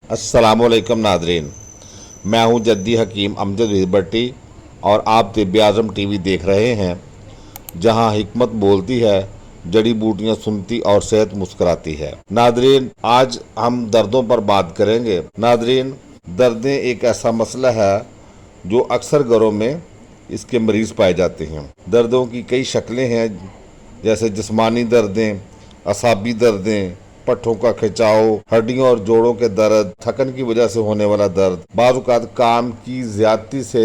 अस्सलाम वालेकुम नादरीन, मैं हूं जद्दी हकीम अमजद भट्टी और आप तिब्बे आज़म टीवी देख रहे हैं, जहां हिकमत बोलती है, जड़ी बूटियां सुनती और सेहत मुस्कुराती है। नादरीन, आज हम दर्दों पर बात करेंगे। नादरीन, दर्दें एक ऐसा मसला है जो अक्सर घरों में इसके मरीज़ पाए जाते हैं। दर्दों की कई शक्लें हैं, जैसे जिस्मानी दर्दें, असाबी दर्दें, पट्ठों का खिंचाव, हड्डियों और जोड़ों के दर्द, थकन की वजह से होने वाला दर्द, बाज़-औक़ात काम की ज़्यादती से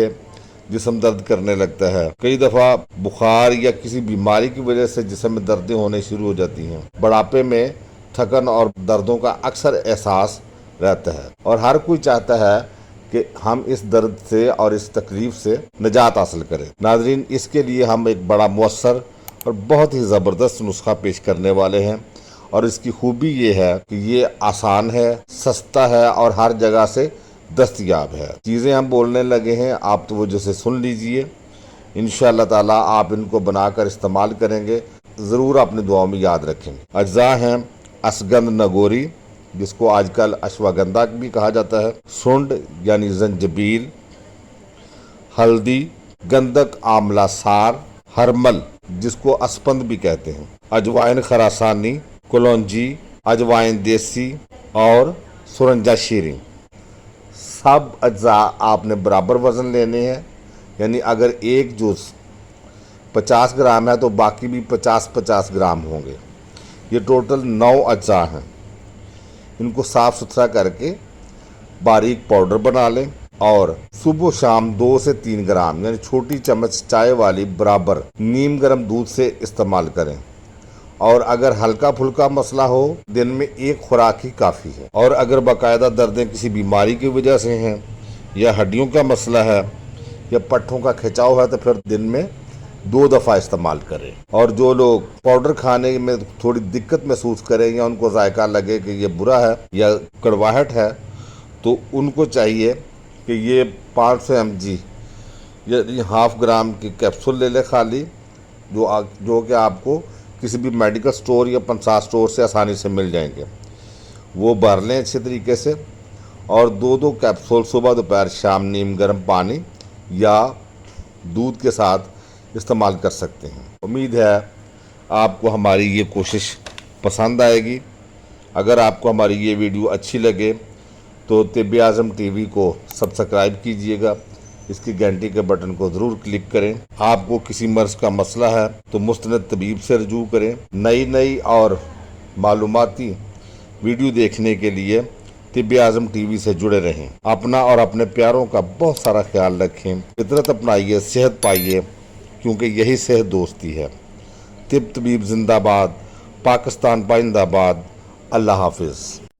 जिस्म दर्द करने लगता है। कई दफ़ा बुखार या किसी बीमारी की वजह से जिस्म में दर्दें होने शुरू हो जाती हैं। बुढ़ापे में थकन और दर्दों का अक्सर एहसास रहता है और हर कोई चाहता है कि हम इस दर्द से और इस तकलीफ से निजात हासिल करें। नाज़रीन, इसके लिए हम एक बड़ा मुअस्सर और बहुत ही ज़बरदस्त नुस्खा पेश करने वाले हैं और इसकी खूबी ये है कि ये आसान है, सस्ता है और हर जगह से दस्तयाब है। चीज़ें हम बोलने लगे हैं, आप तो वो जैसे सुन लीजिए। इंशाअल्लाह ताला आप इनको बनाकर इस्तेमाल करेंगे, ज़रूर अपनी दुआओं में याद रखेंगे। अज्जा हैं असगंध नगोरी, जिसको आजकल अश्वगंधा भी कहा जाता है, सुंड यानी जंजबील, हल्दी, गंधक आमला सार, हरमल जिसको अस्पंद भी कहते हैं, अजवाइन खरासानी, कलौंजी, अजवाइन देसी और सुरंजा शीरी। सब अज्जा आपने बराबर वज़न लेने हैं, यानी अगर एक जूस 50 ग्राम है तो बाकी भी 50-50 ग्राम होंगे। ये टोटल 9 अज्जा हैं। इनको साफ़ सुथरा करके बारीक पाउडर बना लें और सुबह शाम 2 से 3 ग्राम यानी छोटी चम्मच चाय वाली बराबर नीम गर्म दूध से इस्तेमाल करें। और अगर हल्का फुल्का मसला हो, दिन में एक खुराक ही काफ़ी है। और अगर बाकायदा दर्दें किसी बीमारी की वजह से हैं या हड्डियों का मसला है या पट्ठों का खिंचाव है तो फिर दिन में 2 दफ़ा इस्तेमाल करें। और जो लोग पाउडर खाने में थोड़ी दिक्कत महसूस करें या उनको जायका लगे कि ये बुरा है या कड़वाहट है, तो उनको चाहिए कि ये 500 mg या हाफ ग्राम की कैप्सूल ले ले खाली, जो कि आपको किसी भी मेडिकल स्टोर या पंसार स्टोर से आसानी से मिल जाएंगे। वो भर लें अच्छे तरीके से और 2-2 कैप्सूल सुबह दोपहर शाम नीम गर्म पानी या दूध के साथ इस्तेमाल कर सकते हैं। उम्मीद है आपको हमारी ये कोशिश पसंद आएगी। अगर आपको हमारी ये वीडियो अच्छी लगे तो तिब्बे आज़म टीवी को सब्सक्राइब कीजिएगा, इसकी घंटी के बटन को ज़रूर क्लिक करें। आपको किसी मर्ज़ का मसला है तो मुस्तनद तबीब से रजू करें। नई और मालूमाती वीडियो देखने के लिए तिब्बे आज़म टीवी से जुड़े रहें। अपना और अपने प्यारों का बहुत सारा ख्याल रखें। फितरत अपनाइए, सेहत पाइए, क्योंकि यही सेहत दोस्ती है। तिब तबीब जिंदाबाद, पाकिस्तान पाइंदाबाद। अल्लाह हाफिज़।